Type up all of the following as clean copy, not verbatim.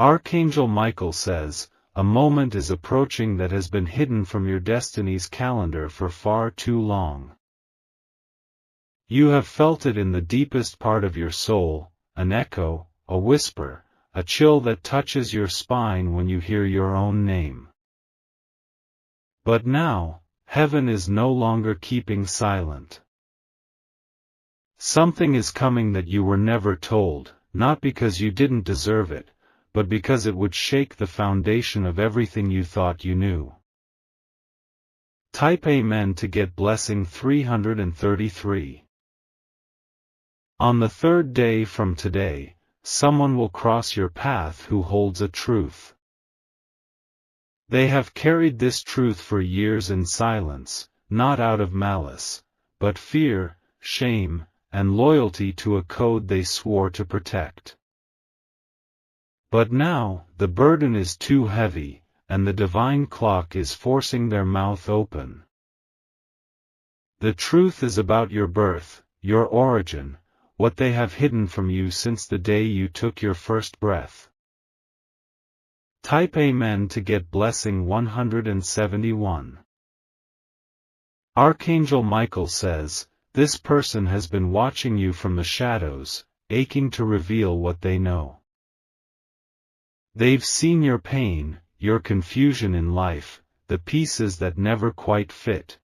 Archangel Michael says, a moment is approaching that has been hidden from your destiny's calendar for far too long. You have felt it in the deepest part of your soul, an echo, a whisper, a chill that touches your spine when you hear your own name. But now, heaven is no longer keeping silent. Something is coming that you were never told, not because you didn't deserve it, but because it would shake the foundation of everything you thought you knew. Type Amen to get blessing 333. On the third day from today, someone will cross your path who holds a truth. They have carried this truth for years in silence, not out of malice, but fear, shame, and loyalty to a code they swore to protect. But now, the burden is too heavy, and the divine clock is forcing their mouth open. The truth is about your birth, your origin, what they have hidden from you since the day you took your first breath. Type Amen to get blessing 171. Archangel Michael says, this person has been watching you from the shadows, aching to reveal what they know. They've seen your pain, your confusion in life, the pieces that never quite fit.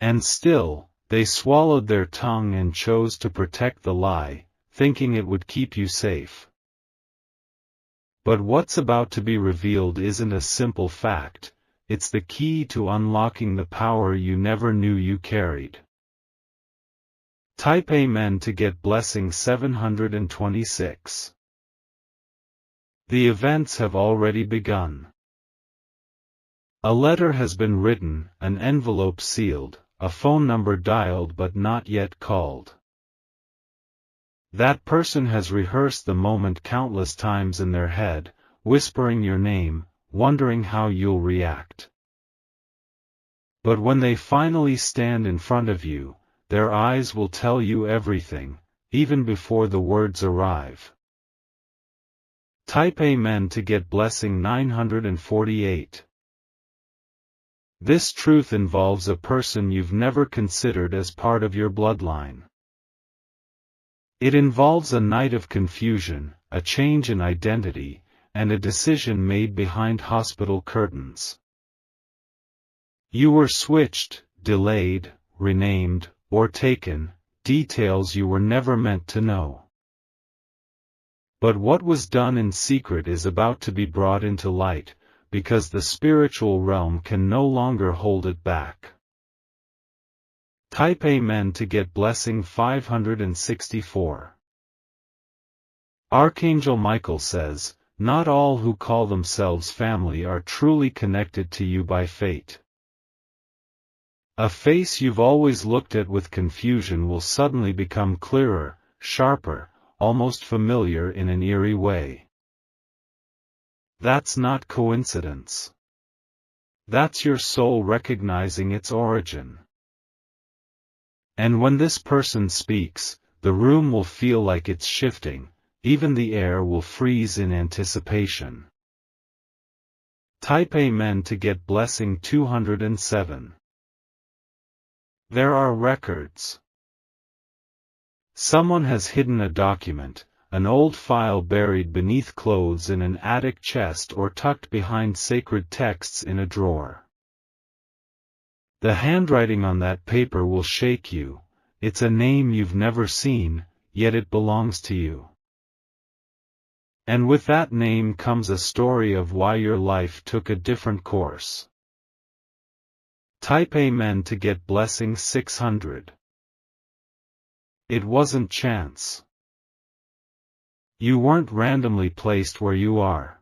And still, they swallowed their tongue and chose to protect the lie, thinking it would keep you safe. But what's about to be revealed isn't a simple fact, it's the key to unlocking the power you never knew you carried. Type Amen to get blessing 726. The events have already begun. A letter has been written, an envelope sealed, a phone number dialed but not yet called. That person has rehearsed the moment countless times in their head, whispering your name, wondering how you'll react. But when they finally stand in front of you, their eyes will tell you everything, even before the words arrive. Type Amen to get blessing 948. This truth involves a person you've never considered as part of your bloodline. It involves a night of confusion, a change in identity, and a decision made behind hospital curtains. You were switched, delayed, renamed, or taken, details you were never meant to know. But what was done in secret is about to be brought into light, because the spiritual realm can no longer hold it back. Type Amen to get blessing 564. Archangel Michael says, not all who call themselves family are truly connected to you by fate. A face you've always looked at with confusion will suddenly become clearer, sharper, almost familiar in an eerie way. That's not coincidence. That's your soul recognizing its origin. And when this person speaks, the room will feel like it's shifting, even the air will freeze in anticipation. Type Amen to get blessing 207. There are records. Someone has hidden a document, an old file buried beneath clothes in an attic chest or tucked behind sacred texts in a drawer. The handwriting on that paper will shake you. It's a name you've never seen, yet it belongs to you. And with that name comes a story of why your life took a different course. Type Amen to get blessing 600. It wasn't chance. You weren't randomly placed where you are.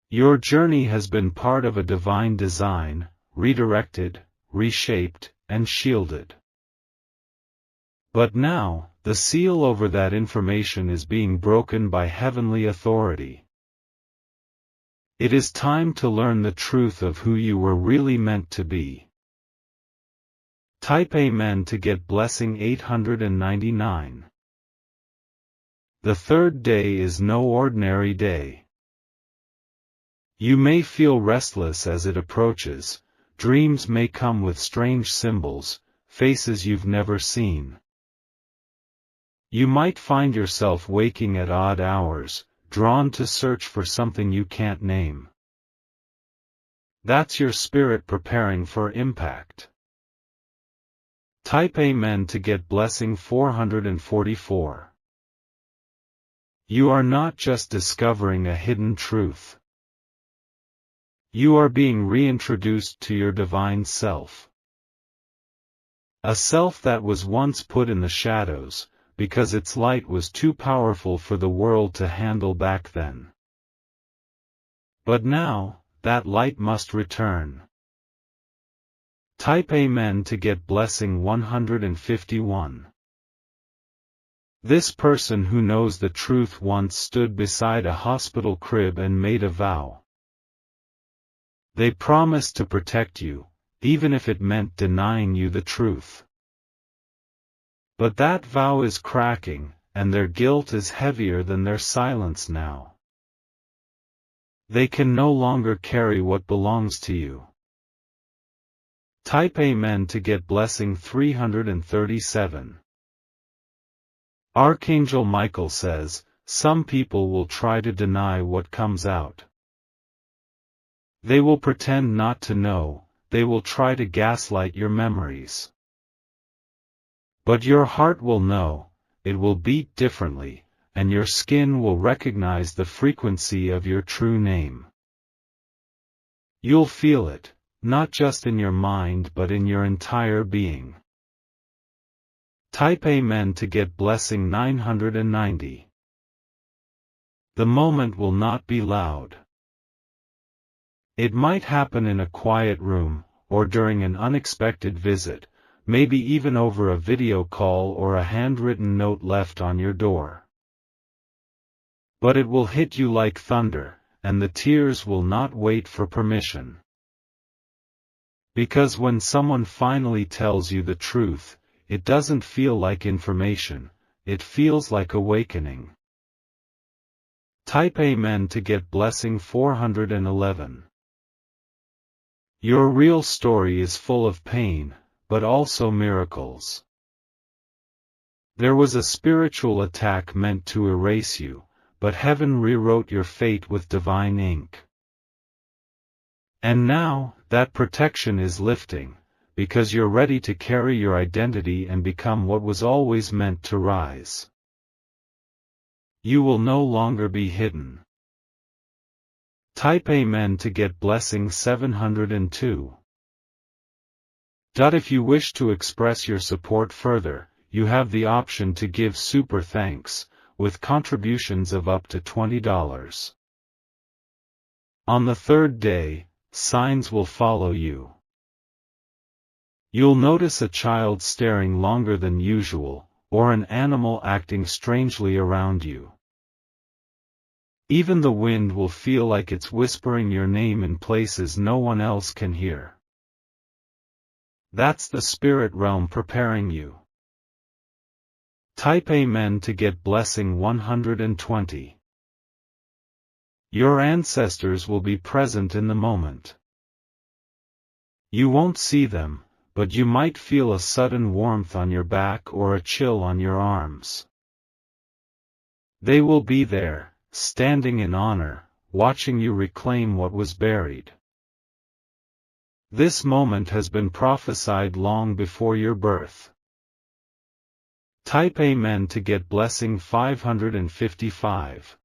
Your journey has been part of a divine design, redirected, reshaped, and shielded. But now, the seal over that information is being broken by heavenly authority. It is time to learn the truth of who you were really meant to be. Type Amen to get blessing 899. The third day is no ordinary day. You may feel restless as it approaches. Dreams may come with strange symbols, faces you've never seen. You might find yourself waking at odd hours, drawn to search for something you can't name. That's your spirit preparing for impact. Type Amen to get blessing 444. You are not just discovering a hidden truth. You are being reintroduced to your divine self. A self that was once put in the shadows, because its light was too powerful for the world to handle back then. But now, that light must return. Type Amen to get blessing 151. This person who knows the truth once stood beside a hospital crib and made a vow. They promised to protect you, even if it meant denying you the truth. But that vow is cracking, and their guilt is heavier than their silence now. They can no longer carry what belongs to you. Type Amen to get blessing 337. Archangel Michael says, some people will try to deny what comes out. They will pretend not to know, they will try to gaslight your memories. But your heart will know, it will beat differently, and your skin will recognize the frequency of your true name. You'll feel it, not just in your mind but in your entire being. Type Amen to get blessing 990. The moment will not be loud. It might happen in a quiet room, or during an unexpected visit, maybe even over a video call or a handwritten note left on your door. But it will hit you like thunder, and the tears will not wait for permission. Because when someone finally tells you the truth, it doesn't feel like information, it feels like awakening. Type Amen to get blessing 411. Your real story is full of pain, but also miracles. There was a spiritual attack meant to erase you, but heaven rewrote your fate with divine ink. And now, that protection is lifting, because you're ready to carry your identity and become what was always meant to rise. You will no longer be hidden. Type Amen to get blessing 702. If you wish to express your support further, you have the option to give super thanks, with contributions of up to $20. On the third day, signs will follow you. You'll notice a child staring longer than usual, or an animal acting strangely around you. Even the wind will feel like it's whispering your name in places no one else can hear. That's the spirit realm preparing you. Type Amen to get blessing 120. Your ancestors will be present in the moment. You won't see them, but you might feel a sudden warmth on your back or a chill on your arms. They will be there, standing in honor, watching you reclaim what was buried. This moment has been prophesied long before your birth. Type Amen to get blessing 555.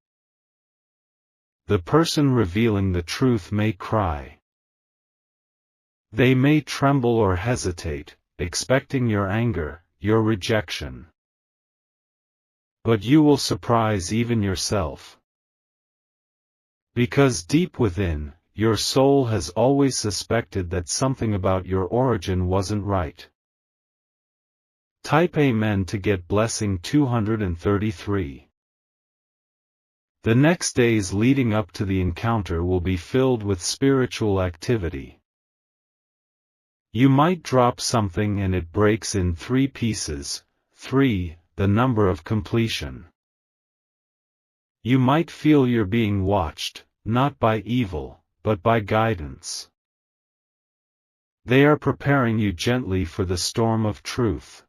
The person revealing the truth may cry. They may tremble or hesitate, expecting your anger, your rejection. But you will surprise even yourself. Because deep within, your soul has always suspected that something about your origin wasn't right. Type Amen to get blessing 233. The next days leading up to the encounter will be filled with spiritual activity. You might drop something and it breaks in 3 pieces, 3, the number of completion. You might feel you're being watched, not by evil, but by guidance. They are preparing you gently for the storm of truth.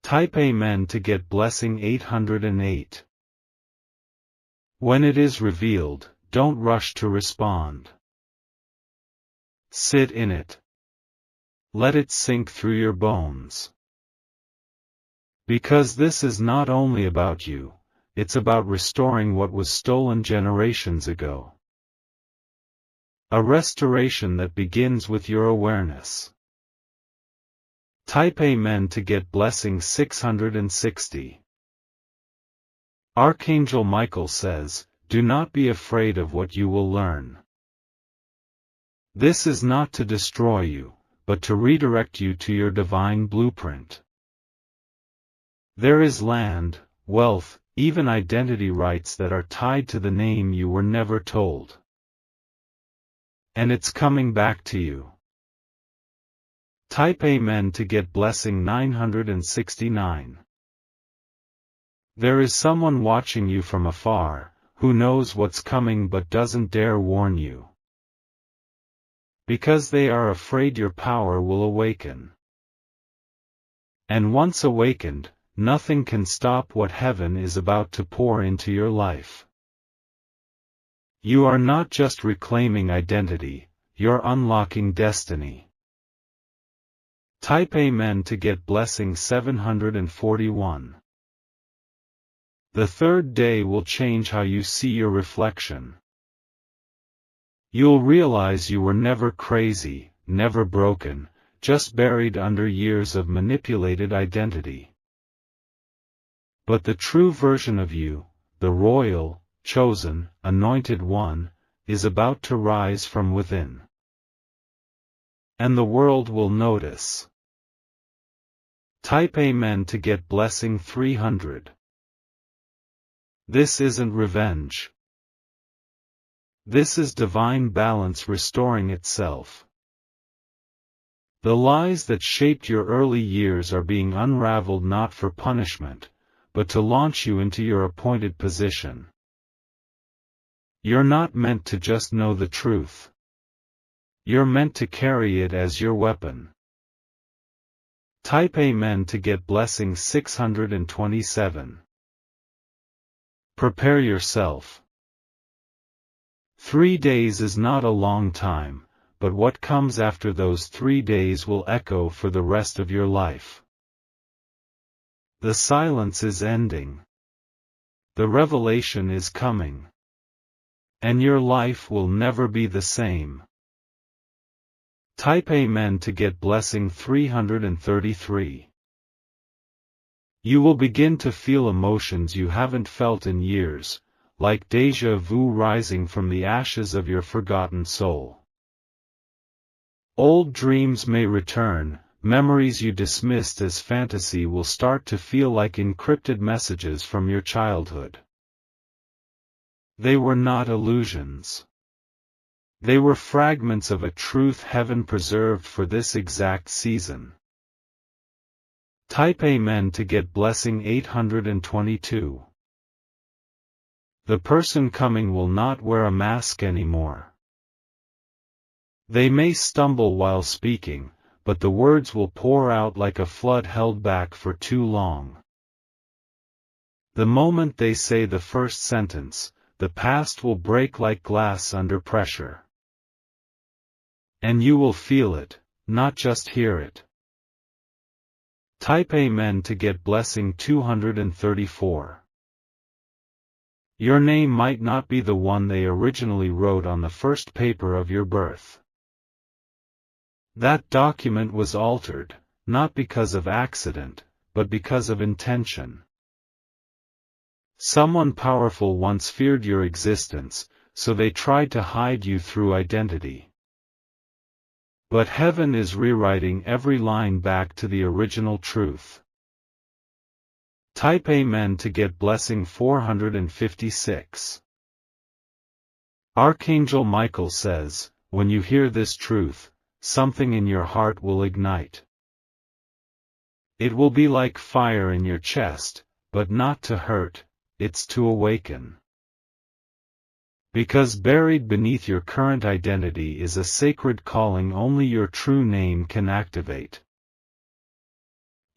Type Amen to get blessing 808. When it is revealed, don't rush to respond. Sit in it. Let it sink through your bones. Because this is not only about you, it's about restoring what was stolen generations ago. A restoration that begins with your awareness. Type Amen to get blessing 660. Archangel Michael says, "Do not be afraid of what you will learn. This is not to destroy you, but to redirect you to your divine blueprint. There is land, wealth, even identity rights that are tied to the name you were never told. And it's coming back to you." Type Amen to get blessing 969. There is someone watching you from afar, who knows what's coming but doesn't dare warn you. Because they are afraid your power will awaken. And once awakened, nothing can stop what heaven is about to pour into your life. You are not just reclaiming identity, you're unlocking destiny. Type Amen to get blessing 741. The third day will change how you see your reflection. You'll realize you were never crazy, never broken, just buried under years of manipulated identity. But the true version of you, the royal, chosen, anointed one, is about to rise from within. And the world will notice. Type Amen to get blessing 300. This isn't revenge. This is divine balance restoring itself. The lies that shaped your early years are being unraveled not for punishment, but to launch you into your appointed position. You're not meant to just know the truth. You're meant to carry it as your weapon. Type Amen to get blessing 627. Prepare yourself. 3 days is not a long time, but what comes after those 3 days will echo for the rest of your life. The silence is ending. The revelation is coming. And your life will never be the same. Type Amen to get blessing 333. You will begin to feel emotions you haven't felt in years, like déjà vu rising from the ashes of your forgotten soul. Old dreams may return, memories you dismissed as fantasy will start to feel like encrypted messages from your childhood. They were not illusions. They were fragments of a truth heaven preserved for this exact season. Type Amen to get blessing 822. The person coming will not wear a mask anymore. They may stumble while speaking, but the words will pour out like a flood held back for too long. The moment they say the first sentence, the past will break like glass under pressure. And you will feel it, not just hear it. Type Amen to get blessing 234. Your name might not be the one they originally wrote on the first paper of your birth. That document was altered, not because of accident, but because of intention. Someone powerful once feared your existence, so they tried to hide you through identity. But heaven is rewriting every line back to the original truth. Type Amen to get blessing 456. Archangel Michael says, when you hear this truth, something in your heart will ignite. It will be like fire in your chest, but not to hurt, it's to awaken. Because buried beneath your current identity is a sacred calling only your true name can activate.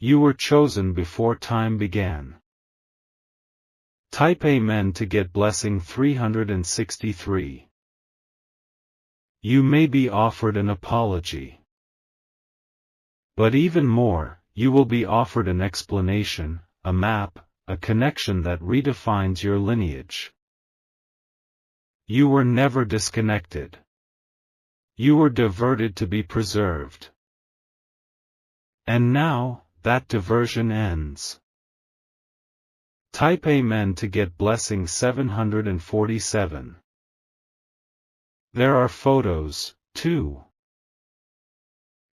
You were chosen before time began. Type Amen to get blessing 363. You may be offered an apology. But even more, you will be offered an explanation, a map, a connection that redefines your lineage. You were never disconnected. You were diverted to be preserved. And now, that diversion ends. Type Amen to get blessing 747. There are photos, too.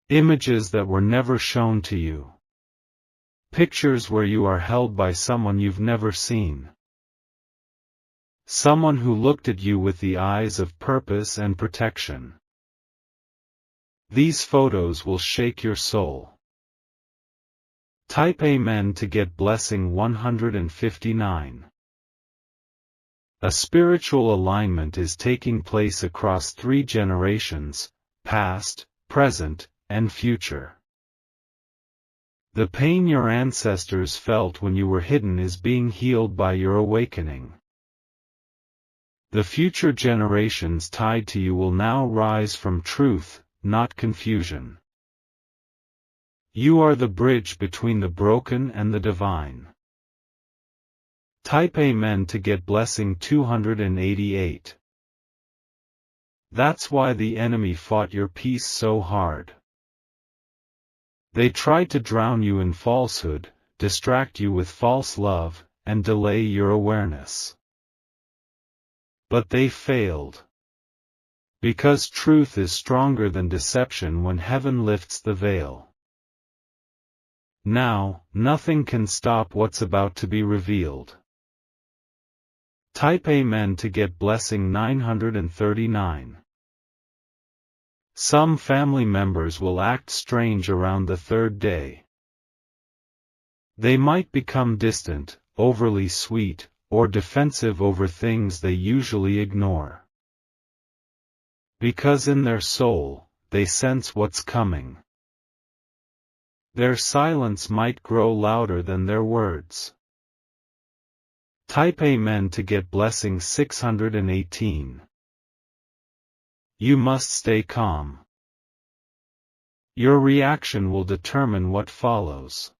Images that were never shown to you. Pictures where you are held by someone you've never seen. Someone who looked at you with the eyes of purpose and protection. These photos will shake your soul. Type Amen to get blessing 159. A spiritual alignment is taking place across 3 generations, past, present, and future. The pain your ancestors felt when you were hidden is being healed by your awakening. The future generations tied to you will now rise from truth, not confusion. You are the bridge between the broken and the divine. Type Amen to get blessing 288. That's why the enemy fought your peace so hard. They tried to drown you in falsehood, distract you with false love, and delay your awareness. But they failed. Because truth is stronger than deception when heaven lifts the veil. Now, nothing can stop what's about to be revealed. Type Amen to get blessing 939. Some family members will act strange around the 3rd day. They might become distant, overly sweet, or defensive over things they usually ignore. Because in their soul, they sense what's coming. Their silence might grow louder than their words. Type Amen to get blessing 618. You must stay calm. Your reaction will determine what follows.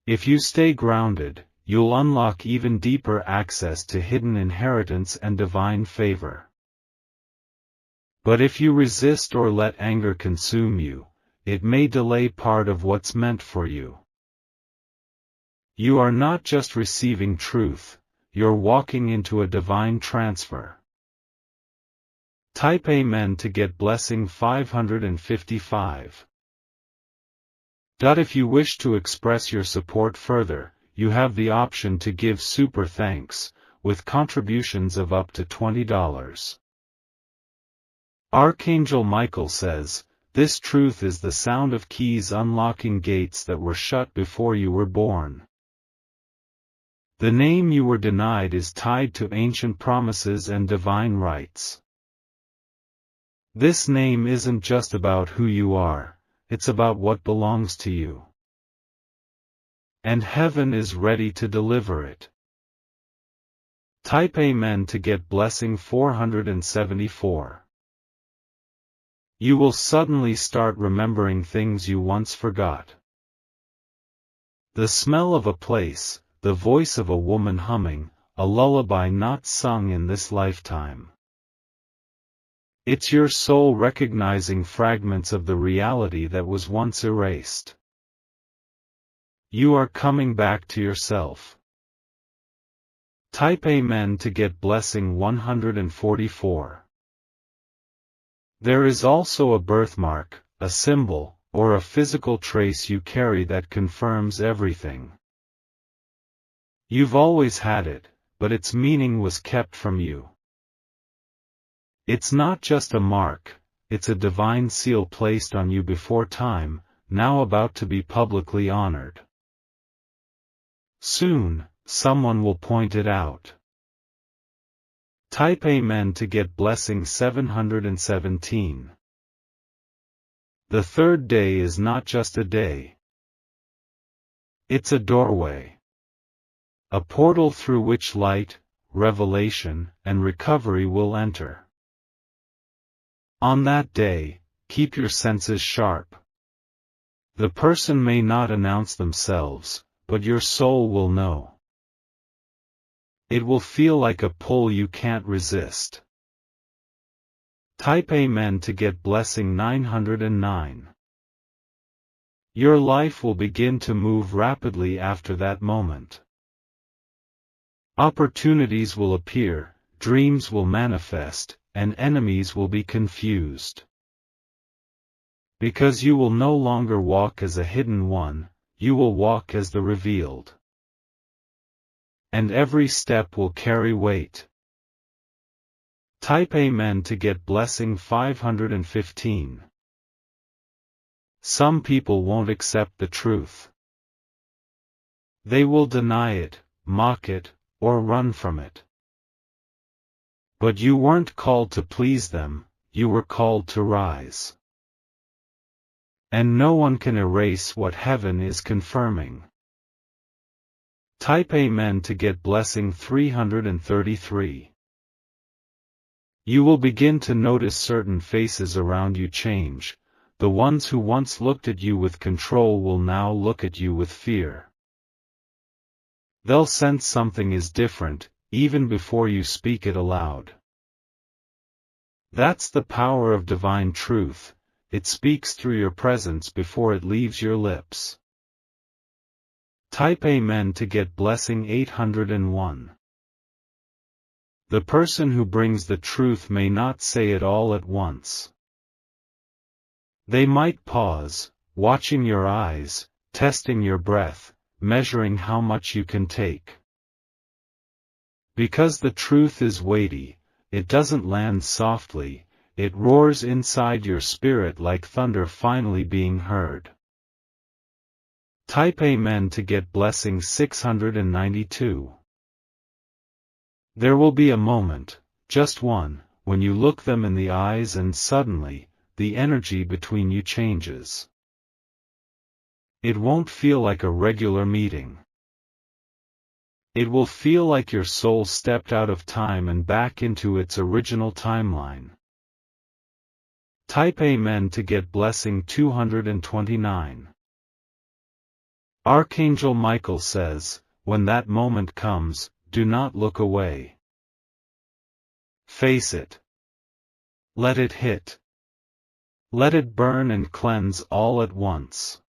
If you stay grounded, you'll unlock even deeper access to hidden inheritance and divine favor. But if you resist or let anger consume you, it may delay part of what's meant for you. You are not just receiving truth, you're walking into a divine transfer. Type Amen to get blessing 555. If you wish to express your support further, you have the option to give super thanks, with contributions of up to $20. Archangel Michael says, this truth is the sound of keys unlocking gates that were shut before you were born. The name you were denied is tied to ancient promises and divine rights. This name isn't just about who you are, it's about what belongs to you. And heaven is ready to deliver it. Type Amen to get blessing 474. You will suddenly start remembering things you once forgot. The smell of a place, the voice of a woman humming, a lullaby not sung in this lifetime. It's your soul recognizing fragments of the reality that was once erased. You are coming back to yourself. Type Amen to get blessing 144. There is also a birthmark, a symbol, or a physical trace you carry that confirms everything. You've always had it, but its meaning was kept from you. It's not just a mark, it's a divine seal placed on you before time, now about to be publicly honored. Soon, someone will point it out. Type Amen to get blessing 717. The third day is not just a day. It's a doorway. A portal through which light, revelation, and recovery will enter. On that day, keep your senses sharp. The person may not announce themselves, but your soul will know. It will feel like a pull you can't resist. Type Amen to get blessing 909. Your life will begin to move rapidly after that moment. Opportunities will appear, dreams will manifest, and enemies will be confused. Because you will no longer walk as a hidden one, you will walk as the revealed. And every step will carry weight. Type Amen to get blessing 515. Some people won't accept the truth. They will deny it, mock it, or run from it. But you weren't called to please them, you were called to rise. And no one can erase what heaven is confirming. Type Amen to get blessing 333. You will begin to notice certain faces around you change. The ones who once looked at you with control will now look at you with fear. They'll sense something is different, even before you speak it aloud. That's the power of divine truth. It speaks through your presence before it leaves your lips. Type Amen to get blessing 801. The person who brings the truth may not say it all at once. They might pause, watching your eyes, testing your breath, measuring how much you can take. Because the truth is weighty, it doesn't land softly, it roars inside your spirit like thunder finally being heard. Type Amen to get blessing 692. There will be a moment, just one, when you look them in the eyes and suddenly, the energy between you changes. It won't feel like a regular meeting. It will feel like your soul stepped out of time and back into its original timeline. Type Amen to get blessing 229. Archangel Michael says, when that moment comes, do not look away. Face it. Let it hit. Let it burn and cleanse all at once.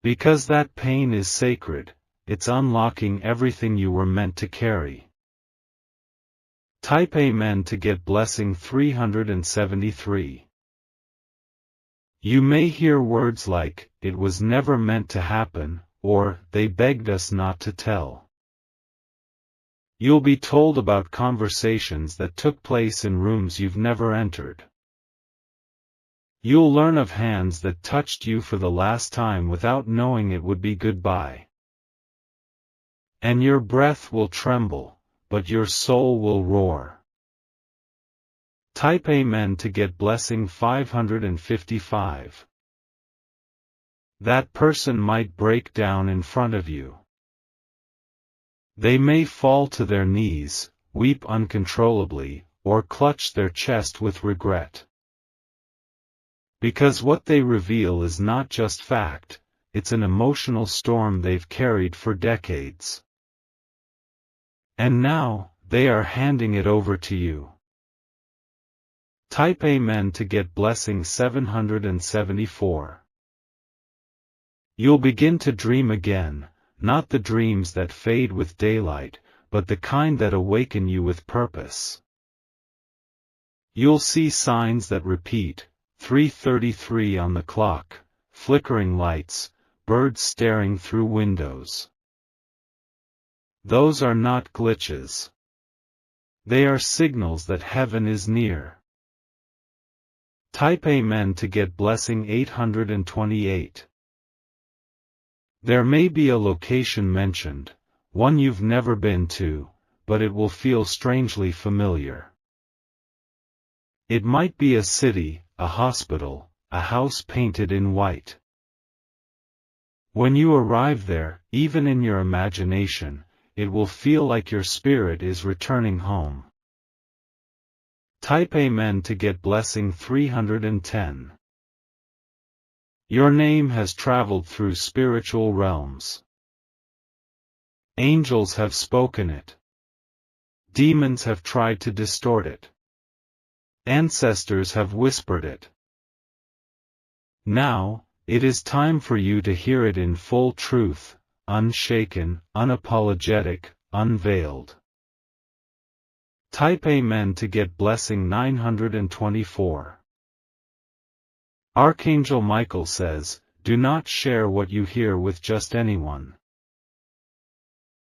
Because that pain is sacred, it's unlocking everything you were meant to carry. Type Amen to get blessing 373. You may hear words like, it was never meant to happen, or, they begged us not to tell. You'll be told about conversations that took place in rooms you've never entered. You'll learn of hands that touched you for the last time without knowing it would be goodbye. And your breath will tremble, but your soul will roar. Type Amen to get blessing 555. That person might break down in front of you. They may fall to their knees, weep uncontrollably, or clutch their chest with regret. Because what they reveal is not just fact, it's an emotional storm they've carried for decades. And now, they are handing it over to you. Type Amen to get blessing 774. You'll begin to dream again, not the dreams that fade with daylight, but the kind that awaken you with purpose. You'll see signs that repeat, 3:33 on the clock, flickering lights, birds staring through windows. Those are not glitches. They are signals that heaven is near. Type Amen to get blessing 828. There may be a location mentioned, one you've never been to, but it will feel strangely familiar. It might be a city, a hospital, a house painted in white. When you arrive there, even in your imagination, it will feel like your spirit is returning home. Type Amen to get blessing 310. Your name has traveled through spiritual realms. Angels have spoken it. Demons have tried to distort it. Ancestors have whispered it. Now, it is time for you to hear it in full truth, unshaken, unapologetic, unveiled. Type Amen to get blessing 924. Archangel Michael says, do not share what you hear with just anyone.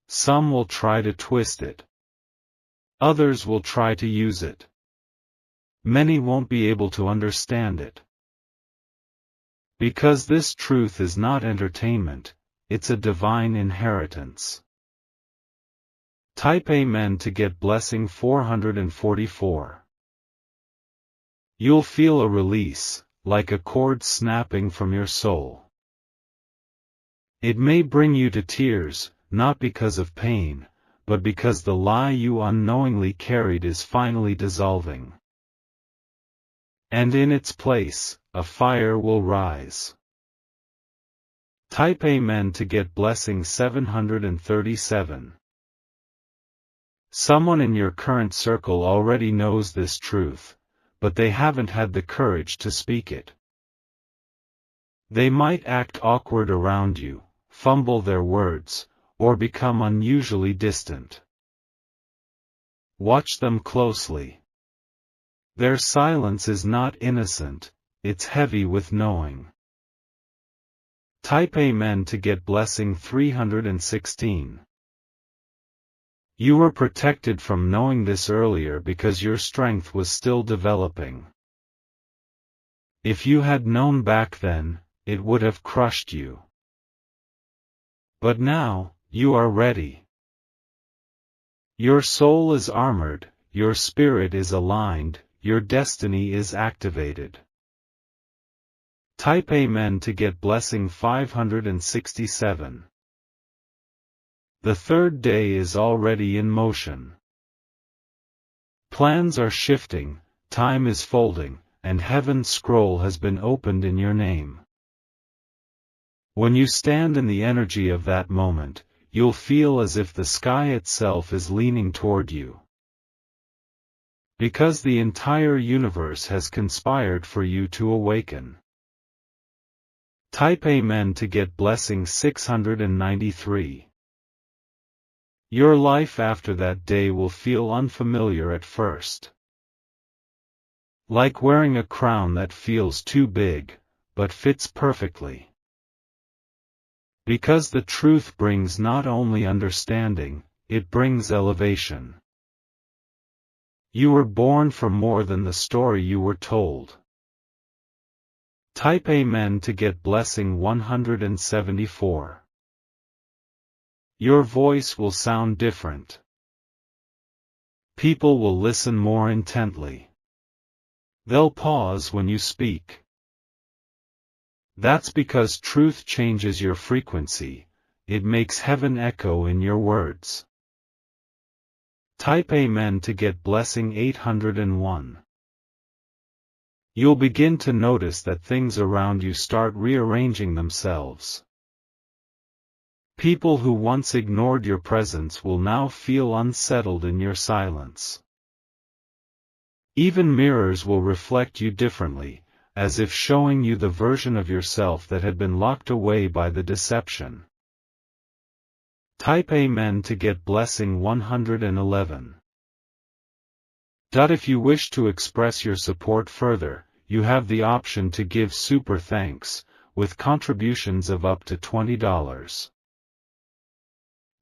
Some will try to twist it. Others will try to use it. Many won't be able to understand it. Because this truth is not entertainment, it's a divine inheritance. Type Amen to get blessing 444. You'll feel a release, like a cord snapping from your soul. It may bring you to tears, not because of pain, but because the lie you unknowingly carried is finally dissolving. And in its place, a fire will rise. Type Amen to get blessing 737. Someone in your current circle already knows this truth, but they haven't had the courage to speak it. They might act awkward around you, fumble their words, or become unusually distant. Watch them closely. Their silence is not innocent, it's heavy with knowing. Type Amen to get blessing 316. You were protected from knowing this earlier because your strength was still developing. If you had known back then, it would have crushed you. But now, you are ready. Your soul is armored, your spirit is aligned, your destiny is activated. Type Amen to get blessing 567. The third day is already in motion. Plans are shifting, time is folding, and heaven's scroll has been opened in your name. When you stand in the energy of that moment, you'll feel as if the sky itself is leaning toward you. Because the entire universe has conspired for you to awaken. Type Amen to get blessing 693. Your life after that day will feel unfamiliar at first. Like wearing a crown that feels too big, but fits perfectly. Because the truth brings not only understanding, it brings elevation. You were born for more than the story you were told. Type Amen to get blessing 174. Your voice will sound different. People will listen more intently. They'll pause when you speak. That's because truth changes your frequency, it makes heaven echo in your words. Type Amen to get blessing 801. You'll begin to notice that things around you start rearranging themselves. People who once ignored your presence will now feel unsettled in your silence. Even mirrors will reflect you differently, as if showing you the version of yourself that had been locked away by the deception. Type Amen to get blessing 111. If you wish to express your support further, you have the option to give super thanks, with contributions of up to $20.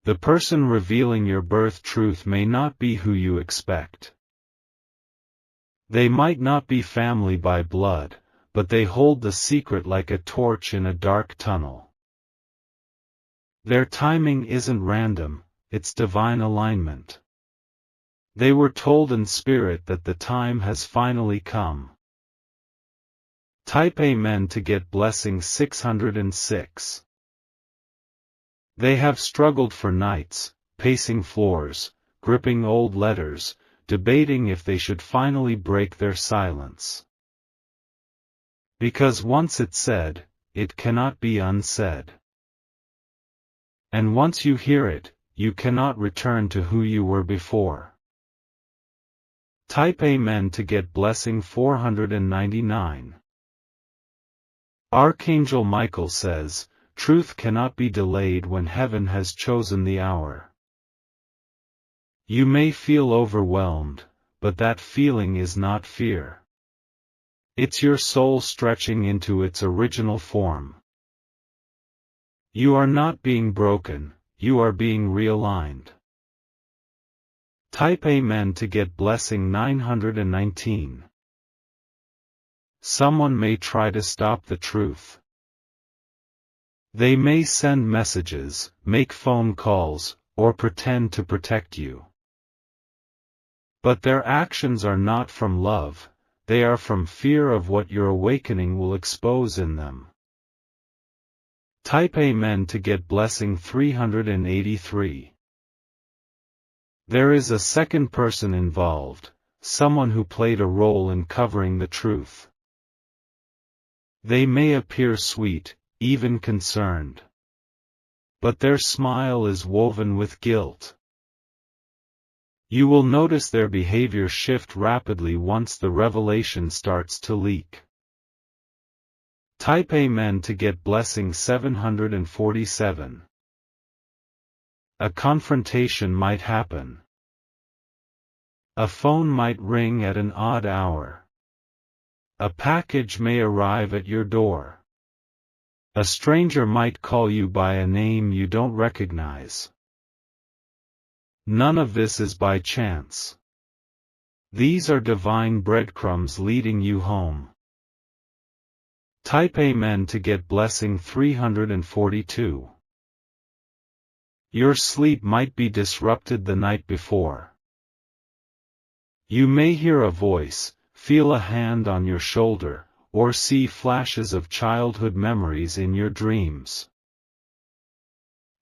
The person revealing your birth truth may not be who you expect. They might not be family by blood, but they hold the secret like a torch in a dark tunnel. Their timing isn't random, it's divine alignment. They were told in spirit that the time has finally come. Type Amen to get blessing 606. They have struggled for nights, pacing floors, gripping old letters, debating if they should finally break their silence. Because once it's said, it cannot be unsaid. And once you hear it, you cannot return to who you were before. Type Amen to get blessing 499. Archangel Michael says, truth cannot be delayed when heaven has chosen the hour. You may feel overwhelmed, but that feeling is not fear. It's your soul stretching into its original form. You are not being broken, you are being realigned. Type Amen to get blessing 919. Someone may try to stop the truth. They may send messages, make phone calls, or pretend to protect you. But their actions are not from love, they are from fear of what your awakening will expose in them. Type Amen to get blessing 383. There is a second person involved, someone who played a role in covering the truth. They may appear sweet, even concerned. But their smile is woven with guilt. You will notice their behavior shift rapidly once the revelation starts to leak. Type Amen to get blessing 747. A confrontation might happen. A phone might ring at an odd hour. A package may arrive at your door. A stranger might call you by a name you don't recognize. None of this is by chance. These are divine breadcrumbs leading you home. Type Amen to get blessing 342. Your sleep might be disrupted the night before. You may hear a voice, feel a hand on your shoulder, or see flashes of childhood memories in your dreams.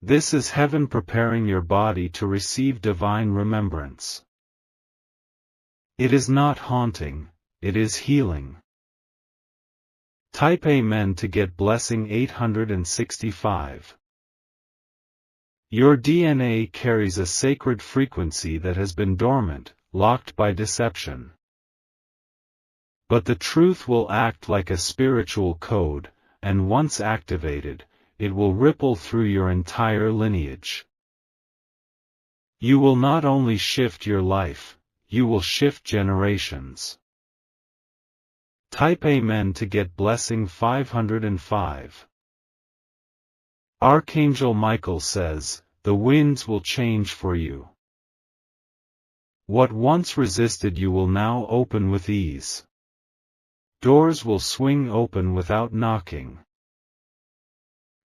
This is heaven preparing your body to receive divine remembrance. It is not haunting, it is healing. Type Amen to get blessing 865. Your DNA carries a sacred frequency that has been dormant, locked by deception. But the truth will act like a spiritual code, and once activated, it will ripple through your entire lineage. You will not only shift your life, you will shift generations. Type Amen to get blessing 505. Archangel Michael says, the winds will change for you. What once resisted you will now open with ease. Doors will swing open without knocking.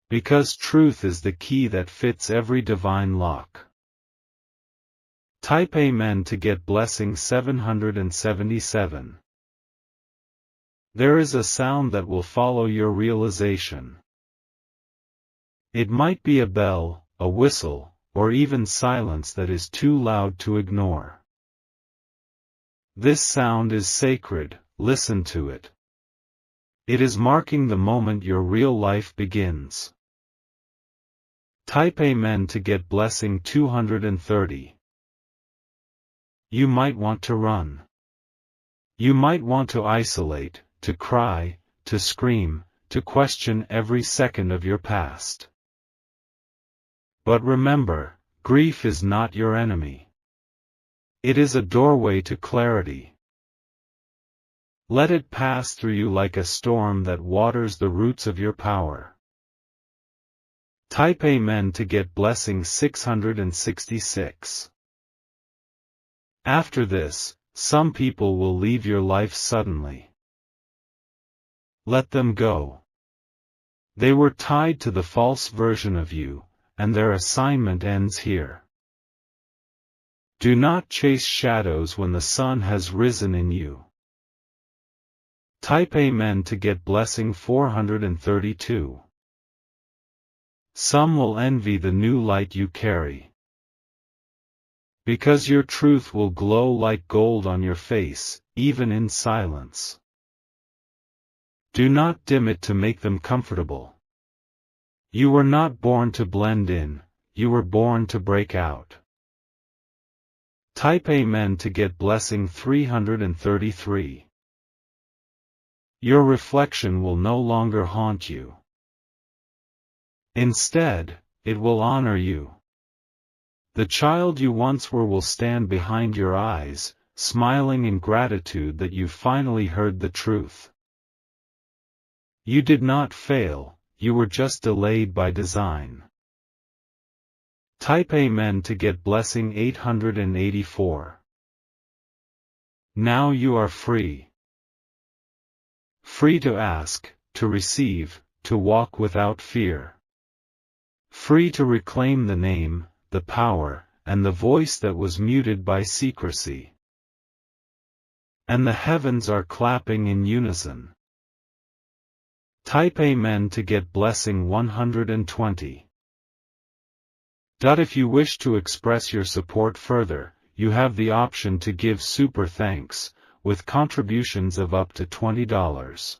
Because truth is the key that fits every divine lock. Type Amen to get blessing 777. There is a sound that will follow your realization. It might be a bell, a whistle, or even silence that is too loud to ignore. This sound is sacred, listen to it. It is marking the moment your real life begins. Type Amen to get blessing 230. You might want to run. You might want to isolate, to cry, to scream, to question every second of your past. But remember, grief is not your enemy. It is a doorway to clarity. Let it pass through you like a storm that waters the roots of your power. Type Amen to get blessing 666. After this, some people will leave your life suddenly. Let them go. They were tied to the false version of you, and their assignment ends here. Do not chase shadows when the sun has risen in you. Type Amen to get blessing 432. Some will envy the new light you carry, because your truth will glow like gold on your face, even in silence. Do not dim it to make them comfortable. You were not born to blend in, you were born to break out. Type Amen to get blessing 333. Your reflection will no longer haunt you. Instead, it will honor you. The child you once were will stand behind your eyes, smiling in gratitude that you finally heard the truth. You did not fail, you were just delayed by design. Type Amen to get blessing 884. Now you are free. Free to ask, to receive, to walk without fear. Free to reclaim the name, the power, and the voice that was muted by secrecy. And the heavens are clapping in unison. Type Amen to get blessing 120. If you wish to express your support further, you have the option to give super thanks, with contributions of up to $20.